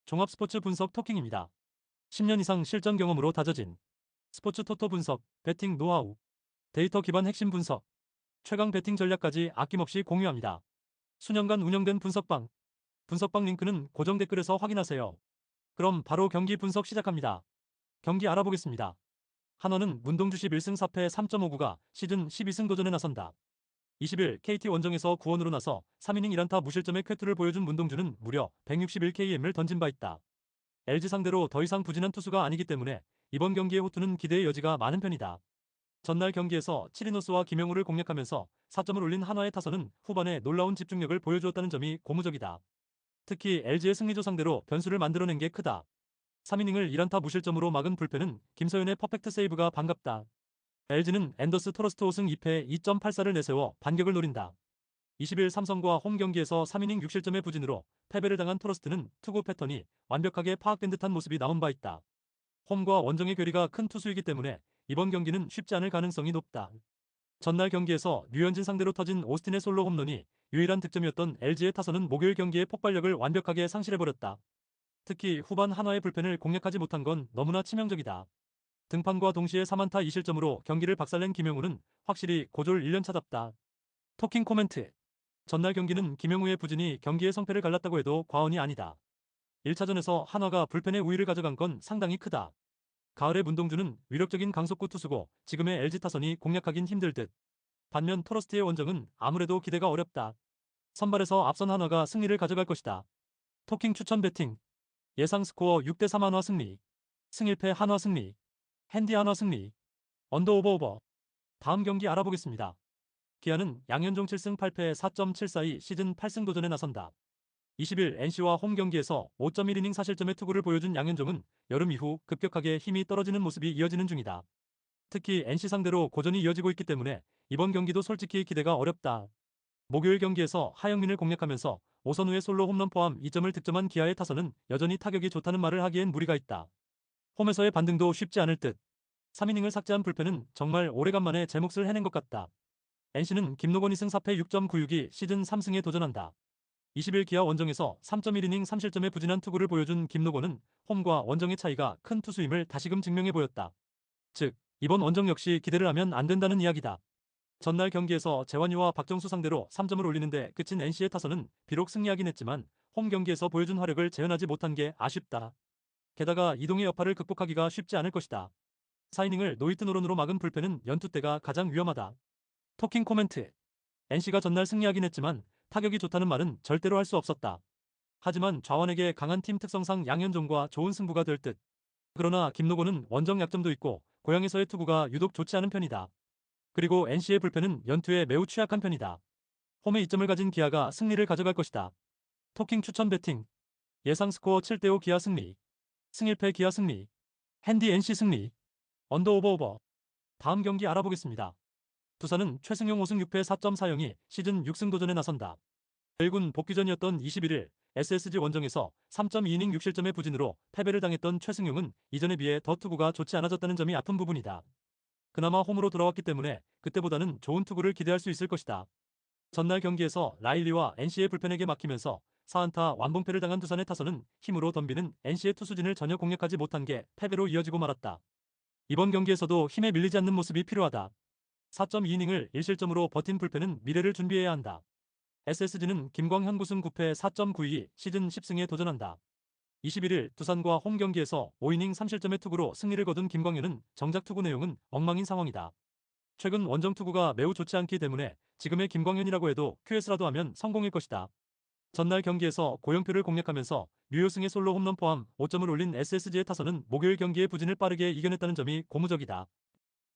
종합스포츠 분석 토킹입니다. 10년 이상 실전 경험으로 다져진 스포츠 토토 분석, 배팅 노하우, 데이터 기반 핵심 분석, 최강 배팅 전략까지 아낌없이 공유합니다. 수년간 운영된 분석방 링크는 고정 댓글에서 확인하세요. 그럼 바로 경기 분석 시작합니다. 경기 알아보겠습니다. 한화는 문동주시 1승 4패 3.59가 시즌 12승 도전에 나선다. 20일 KT 원정에서 구원으로 나서 3이닝 1안타 무실점의 쾌투를 보여준 문동주는 무려 161km를 던진 바 있다. LG 상대로 더 이상 부진한 투수가 아니기 때문에 이번 경기의 호투는 기대의 여지가 많은 편이다. 전날 경기에서 치리노스와 김영우를 공략하면서 4점을 올린 한화의 타선은 후반에 놀라운 집중력을 보여주었다는 점이 고무적이다. 특히 LG의 승리조 상대로 변수를 만들어낸 게 크다. 3이닝을 1안타 무실점으로 막은 불펜은 김서윤의 퍼펙트 세이브가 반갑다. LG는 앤더스 토러스트 5승 2패 2.84를 내세워 반격을 노린다. 20일 삼성과 홈 경기에서 3이닝 6실점의 부진으로 패배를 당한 토러스트는 투구 패턴이 완벽하게 파악된 듯한 모습이 나온 바 있다. 홈과 원정의 괴리가 큰 투수이기 때문에 이번 경기는 쉽지 않을 가능성이 높다. 전날 경기에서 류현진 상대로 터진 오스틴의 솔로 홈런이 유일한 득점이었던 LG의 타선은 목요일 경기의 폭발력을 완벽하게 상실해버렸다. 특히 후반 한화의 불펜을 공략하지 못한 건 너무나 치명적이다. 등판과 동시에 3안타 2실점으로 경기를 박살낸 김영우는 확실히 고졸 1년차답다. 토킹 코멘트. 전날 경기는 김영우의 부진이 경기의 성패를 갈랐다고 해도 과언이 아니다. 1차전에서 한화가 불펜의 우위를 가져간 건 상당히 크다. 가을의 문동주는 위력적인 강속구 투수고 지금의 LG 타선이 공략하긴 힘들 듯. 반면 토러스트의 원정은 아무래도 기대가 어렵다. 선발에서 앞선 한화가 승리를 가져갈 것이다. 토킹 추천 배팅. 예상 스코어 6대3 한화 승리. 승 1패 한화 승리. 핸디 한화 승리. 언더 오버. 다음 경기 알아보겠습니다. 기아는 양현종 7승 8패 4.742 시즌 8승 도전에 나선다. 20일 NC와 홈 경기에서 5.1이닝 4실점의 투구를 보여준 양현종은 여름 이후 급격하게 힘이 떨어지는 모습이 이어지는 중이다. 특히 NC 상대로 고전이 이어지고 있기 때문에 이번 경기도 솔직히 기대가 어렵다. 목요일 경기에서 하영민을 공략하면서 오선우의 솔로 홈런 포함 2점을 득점한 기아의 타선은 여전히 타격이 좋다는 말을 하기엔 무리가 있다. 홈에서의 반등도 쉽지 않을 듯. 3이닝을 삭제한 불펜은 정말 오래간만에 제 몫을 해낸 것 같다. NC는 김노건 2승 4패 6.96이 시즌 3승에 도전한다. 20일 기아 원정에서 3.1이닝 3실점의 부진한 투구를 보여준 김노건은 홈과 원정의 차이가 큰 투수임을 다시금 증명해 보였다. 즉, 이번 원정 역시 기대를 하면 안 된다는 이야기다. 전날 경기에서 재환이와 박정수 상대로 3점을 올리는데 그친 NC의 타선은 비록 승리하긴 했지만 홈 경기에서 보여준 화력을 재현하지 못한 게 아쉽다. 게다가 이동의 여파를 극복하기가 쉽지 않을 것이다. 4이닝을 노히트 노런으로 막은 불펜은 연투 때가 가장 위험하다. 토킹 코멘트. NC가 전날 승리하긴 했지만 타격이 좋다는 말은 절대로 할 수 없었다. 하지만 좌완에게 강한 팀 특성상 양현종과 좋은 승부가 될 듯. 그러나 김노곤은 원정 약점도 있고 고향에서의 투구가 유독 좋지 않은 편이다. 그리고 NC의 불펜은 연투에 매우 취약한 편이다. 홈에 이점을 가진 기아가 승리를 가져갈 것이다. 토킹 추천 배팅. 예상 스코어 7대5 기아 승리. 승 1패 기아 승리. 핸디 NC 승리. 언더 오버. 다음 경기 알아보겠습니다. 두산은 최승용 5승 6패 4.40이 시즌 6승 도전에 나선다. 1군 복귀전이었던 21일 SSG 원정에서 3.2이닝 6실점의 부진으로 패배를 당했던 최승용은 이전에 비해 더 투구가 좋지 않아졌다는 점이 아픈 부분이다. 그나마 홈으로 돌아왔기 때문에 그때보다는 좋은 투구를 기대할 수 있을 것이다. 전날 경기에서 라일리와 NC의 불펜에게 막히면서 4안타 완봉패를 당한 두산의 타선은 힘으로 덤비는 NC의 투수진을 전혀 공략하지 못한 게 패배로 이어지고 말았다. 이번 경기에서도 힘에 밀리지 않는 모습이 필요하다. 4.2이닝을 1실점으로 버틴 불펜은 미래를 준비해야 한다. SSG는 김광현 9승 9패 4.92 시즌 10승에 도전한다. 21일 두산과 홈 경기에서 5이닝 3실점의 투구로 승리를 거둔 김광현은 정작 투구 내용은 엉망인 상황이다. 최근 원정 투구가 매우 좋지 않기 때문에 지금의 김광현이라고 해도 QS라도 하면 성공일 것이다. 전날 경기에서 고영표를 공략하면서 류효승의 솔로 홈런 포함 5점을 올린 SSG의 타선은 목요일 경기의 부진을 빠르게 이겨냈다는 점이 고무적이다.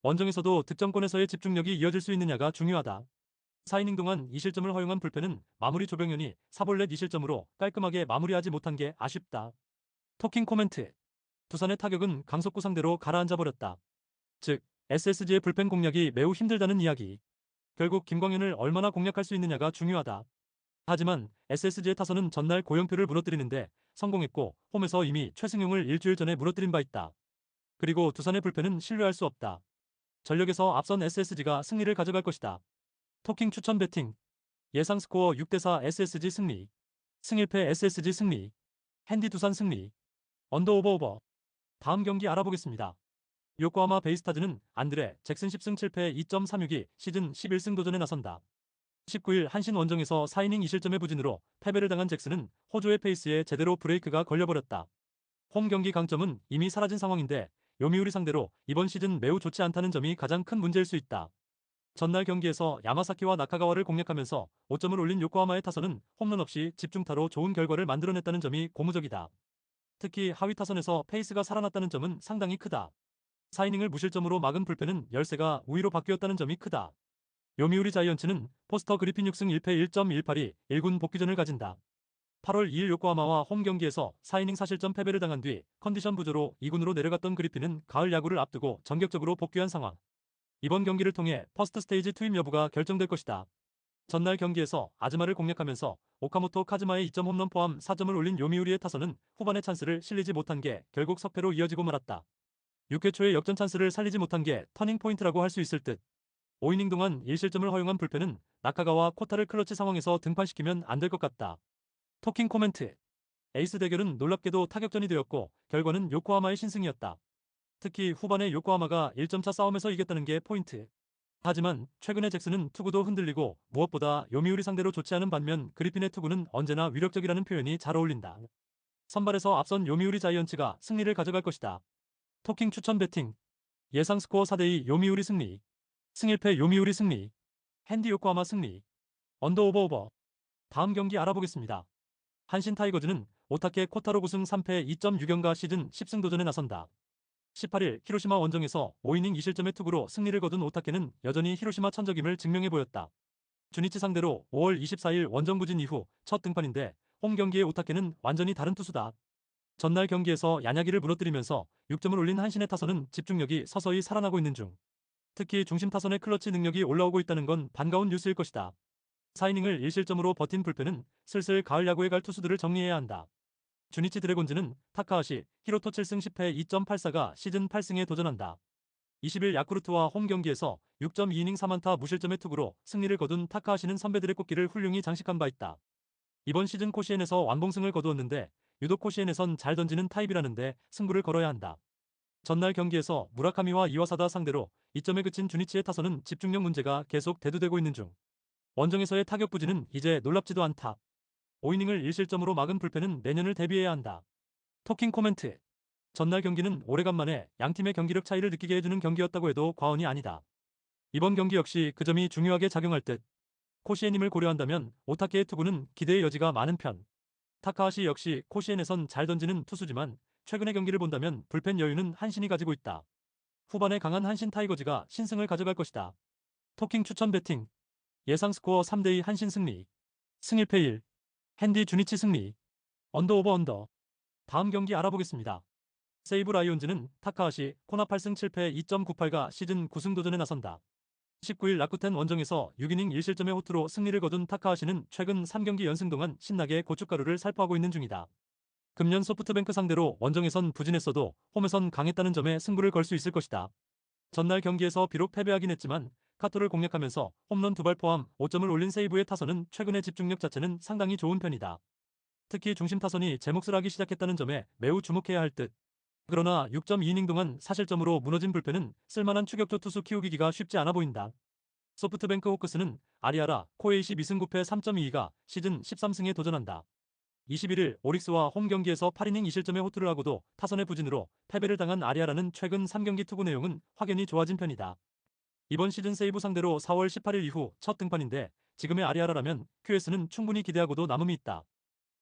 원정에서도 득점권에서의 집중력이 이어질 수 있느냐가 중요하다. 4이닝 동안 2실점을 허용한 불펜은 마무리 조병현이 4볼넷 2실점으로 깔끔하게 마무리하지 못한 게 아쉽다. 토킹 코멘트. 두산의 타격은 강속구 상대로 가라앉아 버렸다. 즉, SSG의 불펜 공략이 매우 힘들다는 이야기. 결국 김광현을 얼마나 공략할 수 있느냐가 중요하다. 하지만 SSG의 타선은 전날 고영표를 무너뜨리는데 성공했고 홈에서 이미 최승용을 일주일 전에 무너뜨린 바 있다. 그리고 두산의 불펜은 신뢰할 수 없다. 전력에서 앞선 SSG가 승리를 가져갈 것이다. 토킹 추천 배팅. 예상 스코어 6대4 SSG 승리. 승 1패 SSG 승리. 핸디 두산 승리. 언더 오버 오버. 다음 경기 알아보겠습니다. 요코하마 베이스타즈는 안드레 잭슨 10승 7패 2.362 시즌 11승 도전에 나선다. 19일 한신 원정에서 4이닝 2실점의 부진으로 패배를 당한 잭슨은 호조의 페이스에 제대로 브레이크가 걸려버렸다. 홈 경기 강점은 이미 사라진 상황인데 요미우리 상대로 이번 시즌 매우 좋지 않다는 점이 가장 큰 문제일 수 있다. 전날 경기에서 야마사키와 나카가와를 공략하면서 5점을 올린 요코하마의 타선은 홈런 없이 집중타로 좋은 결과를 만들어냈다는 점이 고무적이다. 특히 하위 타선에서 페이스가 살아났다는 점은 상당히 크다. 4이닝을 무실점으로 막은 불펜은 열세가 우위로 바뀌었다는 점이 크다. 요미우리 자이언츠는 포스터 그리핀 6승 1패 1.182 1군 복귀전을 가진다. 8월 2일 요코하마와 홈 경기에서 4이닝 사실점 패배를 당한 뒤 컨디션 부조로 2군으로 내려갔던 그리핀은 가을 야구를 앞두고 전격적으로 복귀한 상황. 이번 경기를 통해 퍼스트 스테이지 투입 여부가 결정될 것이다. 전날 경기에서 아즈마를 공략하면서 오카모토 카즈마의 2점 홈런 포함 4점을 올린 요미우리의 타선은 후반의 찬스를 실리지 못한 게 결국 석패로 이어지고 말았다. 6회 초에 역전 찬스를 살리지 못한 게 터닝 포인트라고 할 수 있을 듯. 5이닝 동안 1실점을 허용한 불펜은 나카가와 코타를 클러치 상황에서 등판시키면 안 될 것 같다. 토킹 코멘트. 에이스 대결은 놀랍게도 타격전이 되었고 결과는 요코하마의 신승이었다. 특히 후반에 요코하마가 1점차 싸움에서 이겼다는 게 포인트. 하지만 최근에 잭슨은 투구도 흔들리고 무엇보다 요미우리 상대로 좋지 않은 반면 그리핀의 투구는 언제나 위력적이라는 표현이 잘 어울린다. 선발에서 앞선 요미우리 자이언츠가 승리를 가져갈 것이다. 토킹 추천 배팅. 예상 스코어 4대2 요미우리 승리. 승1패 요미우리 승리. 핸디 요코하마 승리. 언더 오버 오버. 다음 경기 알아보겠습니다. 한신 타이거즈는 오타케 코타로 9승 3패 2.6연가 시즌 10승 도전에 나선다. 18일 히로시마 원정에서 5이닝 2실점의 투구로 승리를 거둔 오타케는 여전히 히로시마 천적임을 증명해 보였다. 주니치 상대로 5월 24일 원정 부진 이후 첫 등판인데 홈 경기의 오타케는 완전히 다른 투수다. 전날 경기에서 야냐기를 무너뜨리면서 6점을 올린 한신의 타선은 집중력이 서서히 살아나고 있는 중. 특히 중심 타선의 클러치 능력이 올라오고 있다는 건 반가운 뉴스일 것이다. 4이닝을 1실점으로 버틴 불펜은 슬슬 가을 야구에 갈 투수들을 정리해야 한다. 주니치 드래곤즈는 타카하시, 히로토 7승 10패 2.84가 시즌 8승에 도전한다. 20일 야쿠르트와 홈 경기에서 6.2이닝 4안타 무실점의 투구로 승리를 거둔 타카하시는 선배들의 꽃길을 훌륭히 장식한 바 있다. 이번 시즌 코시엔에서 완봉승을 거두었는데 유독 코시엔에선 잘 던지는 타입이라는데 승부를 걸어야 한다. 전날 경기에서 무라카미와 이와사다 상대로 2점에 그친 주니치의 타선은 집중력 문제가 계속 대두되고 있는 중. 원정에서의 타격 부진은 이제 놀랍지도 않다. 5이닝을 1실점으로 막은 불펜은 내년을 대비해야 한다. 토킹 코멘트. 전날 경기는 오래간만에 양팀의 경기력 차이를 느끼게 해주는 경기였다고 해도 과언이 아니다. 이번 경기 역시 그 점이 중요하게 작용할 듯. 코시엔임을 고려한다면 오타케의 투구는 기대의 여지가 많은 편. 타카하시 역시 코시엔에선 잘 던지는 투수지만 최근의 경기를 본다면 불펜 여유는 한신이 가지고 있다. 후반에 강한 한신 타이거즈가 신승을 가져갈 것이다. 토킹 추천 배팅. 예상 스코어 3대2 한신 승리. 승1패 1. 핸디 주니치 승리. 언더 오버 언더. 다음 경기 알아보겠습니다. 세이브 라이온즈는 타카하시 코나 8승 7패 2.98가 시즌 9승 도전에 나선다. 19일 라쿠텐 원정에서 6이닝 1실점의 호투로 승리를 거둔 타카하시는 최근 3경기 연승 동안 신나게 고춧가루를 살포하고 있는 중이다. 금년 소프트뱅크 상대로 원정에선 부진했어도 홈에선 강했다는 점에 승부를 걸 수 있을 것이다. 전날 경기에서 비록 패배하긴 했지만 카토를 공략하면서 홈런 2발 포함 5점을 올린 세이브의 타선은 최근의 집중력 자체는 상당히 좋은 편이다. 특히 중심 타선이 제 몫을 하기 시작했다는 점에 매우 주목해야 할 듯. 그러나 6.2이닝 동안 사실점으로 무너진 불펜은 쓸만한 추격조 투수 키우기가 쉽지 않아 보인다. 소프트뱅크 호크스는 아리아라, 코에이시 미승 9패 3.22가 시즌 13승에 도전한다. 21일 오릭스와 홈 경기에서 8이닝 2실점의 호투를 하고도 타선의 부진으로 패배를 당한 아리아라는 최근 3경기 투구 내용은 확연히 좋아진 편이다. 이번 시즌 세이브 상대로 4월 18일 이후 첫 등판인데 지금의 아리아라라면 QS는 충분히 기대하고도 남음이 있다.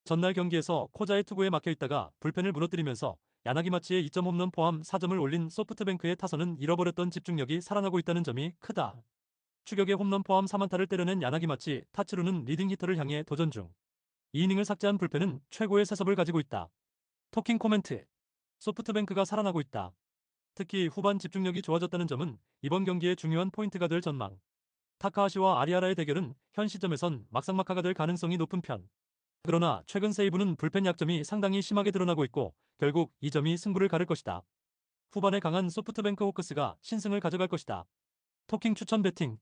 전날 경기에서 코자의 투구에 막혀 있다가 불펜을 무너뜨리면서 야나기 마치의 2점 홈런 포함 4점을 올린 소프트뱅크의 타선은 잃어버렸던 집중력이 살아나고 있다는 점이 크다. 추격의 홈런 포함 3안타를 때려낸 야나기 마치 타츠루는 리딩 히터를 향해 도전 중. 2이닝을 삭제한 불펜은 최고의 세섭을 가지고 있다. 토킹 코멘트. 소프트뱅크가 살아나고 있다. 특히 후반 집중력이 좋아졌다는 점은 이번 경기의 중요한 포인트가 될 전망. 타카하시와 아리아라의 대결은 현 시점에선 막상막하가 될 가능성이 높은 편. 그러나 최근 세이브는 불펜 약점이 상당히 심하게 드러나고 있고 결국 이 점이 승부를 가를 것이다. 후반에 강한 소프트뱅크 호크스가 신승을 가져갈 것이다. 토킹 추천 배팅.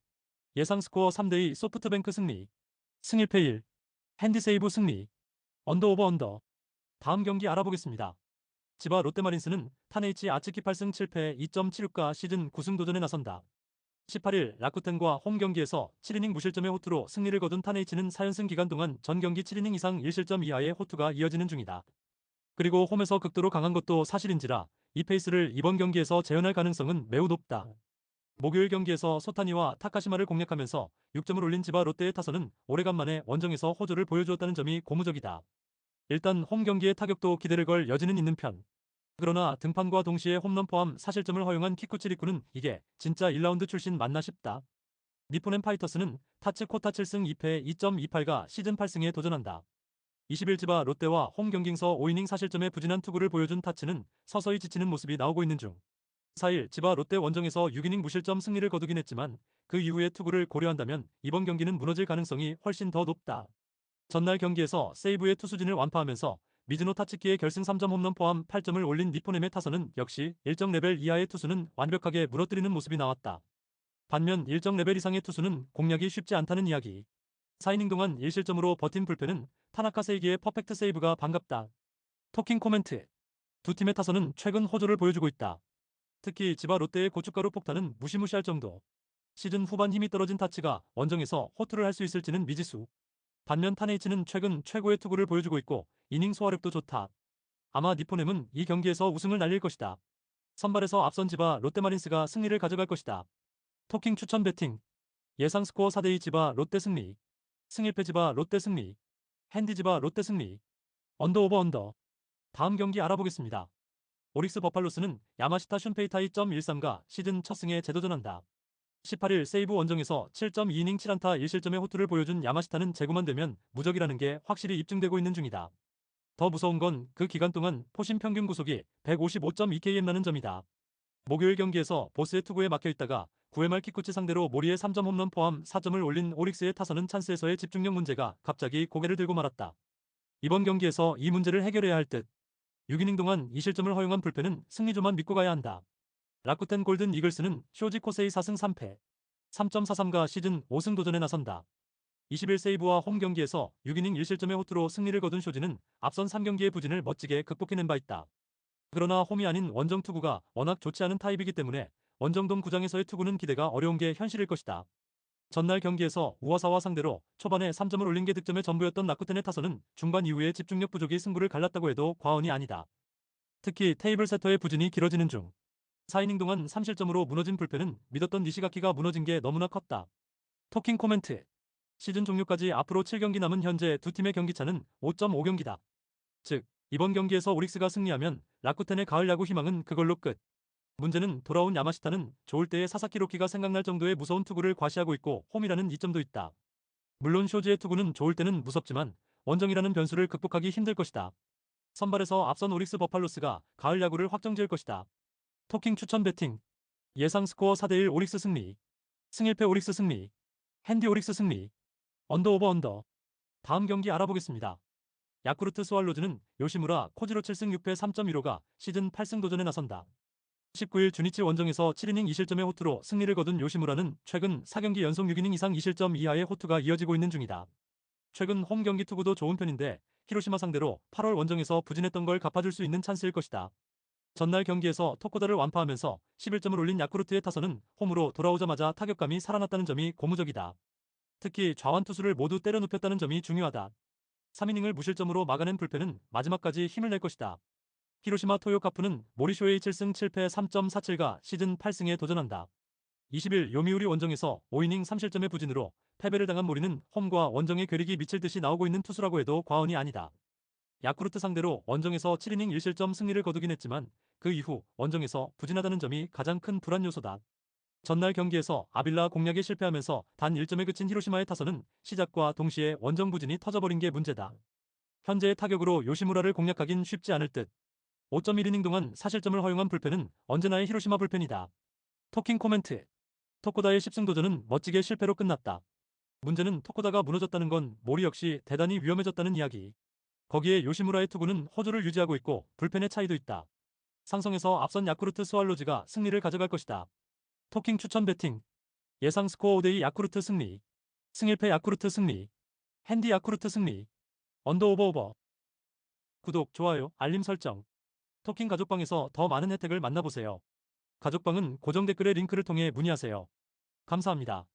예상 스코어 3대2 소프트뱅크 승리. 승1패 1. 핸디 세이브 승리. 언더 오버 언더. 다음 경기 알아보겠습니다. 지바 롯데마린스는 타네이치 아츠키 8승 7패 2.76가 시즌 9승 도전에 나선다. 18일 라쿠텐과 홈 경기에서 7이닝 무실점의 호투로 승리를 거둔 타네이치는 4연승 기간 동안 전 경기 7이닝 이상 1실점 이하의 호투가 이어지는 중이다. 그리고 홈에서 극도로 강한 것도 사실인지라 이 페이스를 이번 경기에서 재현할 가능성은 매우 높다. 목요일 경기에서 소타니와 타카시마를 공략하면서 6점을 올린 지바 롯데의 타선은 오래간만에 원정에서 호조를 보여주었다는 점이 고무적이다. 일단 홈 경기의 타격도 기대를 걸 여지는 있는 편. 그러나 등판과 동시에 홈런 포함 사실점을 허용한 키쿠치 리쿠는 이게 진짜 1라운드 출신 맞나 싶다. 니포넨 파이터스는 타츠 코타 7승 2패 2.28가 시즌 8승에 도전한다. 20일 지바 롯데와 홈 경기에서 5이닝 사실점의 부진한 투구를 보여준 타츠는 서서히 지치는 모습이 나오고 있는 중. 4일 지바 롯데 원정에서 6이닝 무실점 승리를 거두긴 했지만 그 이후의 투구를 고려한다면 이번 경기는 무너질 가능성이 훨씬 더 높다. 전날 경기에서 세이브의 투수진을 완파하면서 미즈노 타츠키의 결승 3점 홈런 포함 8점을 올린 니포넴의 타선은 역시 일정 레벨 이하의 투수는 완벽하게 무너뜨리는 모습이 나왔다. 반면 일정 레벨 이상의 투수는 공략이 쉽지 않다는 이야기. 4이닝 동안 1실점으로 버틴 불펜은 타나카 세이기의 퍼펙트 세이브가 반갑다. 토킹 코멘트. 두 팀의 타선은 최근 호조를 보여주고 있다. 특히 지바 롯데의 고춧가루 폭탄은 무시무시할 정도. 시즌 후반 힘이 떨어진 타치가 원정에서 호투를 할 수 있을지는 미지수. 반면 타네이치는 최근 최고의 투구를 보여주고 있고 이닝 소화력도 좋다. 아마 니포넴은 이 경기에서 우승을 날릴 것이다. 선발에서 앞선 지바 롯데마린스가 승리를 가져갈 것이다. 토킹 추천 배팅. 예상 스코어 4대2 지바 롯데 승리. 승일패 지바 롯데 승리. 핸디 지바 롯데 승리. 언더 오버 언더. 다음 경기 알아보겠습니다. 오릭스 버팔로스는 야마시타 슌페이타이 1.13가 시즌 첫 승에 재도전한다. 18일 세이브 원정에서 7.2이닝 7안타 1실점의 호투를 보여준 야마시타는 재고만 되면 무적이라는 게 확실히 입증되고 있는 중이다. 더 무서운 건 그 기간 동안 포심 평균 구속이 155.2km라는 점이다. 목요일 경기에서 보스의 투구에 막혀있다가 9회 말 키쿠치 상대로 모리의 3점 홈런 포함 4점을 올린 오릭스의 타선은 찬스에서의 집중력 문제가 갑자기 고개를 들고 말았다. 이번 경기에서 이 문제를 해결해야 할 듯. 6이닝 동안 2실점을 허용한 불펜은 승리조만 믿고 가야 한다. 라쿠텐 골든 이글스는 쇼지 코세이 4승 3패 3.43가 시즌 5승 도전에 나선다. 21 세이브와 홈 경기에서 6이닝 1실점의 호투로 승리를 거둔 쇼지는 앞선 3경기의 부진을 멋지게 극복해낸 바 있다. 그러나 홈이 아닌 원정 투구가 워낙 좋지 않은 타입이기 때문에 원정돔 구장에서의 투구는 기대가 어려운 게 현실일 것이다. 전날 경기에서 우와사와 상대로 초반에 3점을 올린 게 득점의 전부였던 라쿠텐의 타선은 중반 이후에 집중력 부족이 승부를 갈랐다고 해도 과언이 아니다. 특히 테이블 세터의 부진이 길어지는 중 4이닝 동안 3실점으로 무너진 불펜은 믿었던 니시가키가 무너진 게 너무나 컸다. 토킹 코멘트. 시즌 종료까지 앞으로 7경기 남은 현재 두 팀의 경기차는 5.5경기다. 즉, 이번 경기에서 오릭스가 승리하면 라쿠텐의 가을 야구 희망은 그걸로 끝. 문제는 돌아온 야마시타는 좋을 때의 사사키 로키가 생각날 정도의 무서운 투구를 과시하고 있고 홈이라는 이점도 있다. 물론 쇼지의 투구는 좋을 때는 무섭지만 원정이라는 변수를 극복하기 힘들 것이다. 선발에서 앞선 오릭스 버팔로스가 가을 야구를 확정지을 것이다. 토킹 추천 배팅. 예상 스코어 4대1 오릭스 승리. 승일패 오릭스 승리. 핸디 오릭스 승리. 언더 오버 언더. 다음 경기 알아보겠습니다. 야쿠르트 스왈로즈는 요시무라 코지로 7승 6패 3.15가 시즌 8승 도전에 나선다. 19일 주니치 원정에서 7이닝 2실점의 호투로 승리를 거둔 요시무라는 최근 4경기 연속 6이닝 이상 2실점 이하의 호투가 이어지고 있는 중이다. 최근 홈 경기 투구도 좋은 편인데 히로시마 상대로 8월 원정에서 부진했던 걸 갚아줄 수 있는 찬스일 것이다. 전날 경기에서 토코다를 완파하면서 11점을 올린 야쿠르트의 타선은 홈으로 돌아오자마자 타격감이 살아났다는 점이 고무적이다. 특히 좌완 투수를 모두 때려 눕혔다는 점이 중요하다. 3이닝을 무실점으로 막아낸 불펜은 마지막까지 힘을 낼 것이다. 히로시마 토요카프는 모리쇼의 7승 7패 3.47가 시즌 8승에 도전한다. 20일 요미우리 원정에서 5이닝 3실점의 부진으로 패배를 당한 모리는 홈과 원정의 괴력이 미칠 듯이 나오고 있는 투수라고 해도 과언이 아니다. 야쿠르트 상대로 원정에서 7이닝 1실점 승리를 거두긴 했지만 그 이후 원정에서 부진하다는 점이 가장 큰 불안 요소다. 전날 경기에서 아빌라 공략에 실패하면서 단 1점에 그친 히로시마의 타선은 시작과 동시에 원정 부진이 터져버린 게 문제다. 현재의 타격으로 요시무라를 공략하긴 쉽지 않을 듯. 5.1이닝 동안 사실점을 허용한 불펜은 언제나의 히로시마 불펜이다. 토킹 코멘트. 토코다의 10승 도전은 멋지게 실패로 끝났다. 문제는 토코다가 무너졌다는 건 모리 역시 대단히 위험해졌다는 이야기. 거기에 요시무라의 투구는 호조를 유지하고 있고 불펜의 차이도 있다. 상성에서 앞선 야쿠르트 스왈로즈가 승리를 가져갈 것이다. 토킹 추천 배팅. 예상 스코어 5대2 야쿠르트 승리. 승일패 야쿠르트 승리. 핸디 야쿠르트 승리. 언더 오버 오버. 구독, 좋아요, 알림 설정. 토킹 가족방에서 더 많은 혜택을 만나보세요. 가족방은 고정 댓글의 링크를 통해 문의하세요. 감사합니다.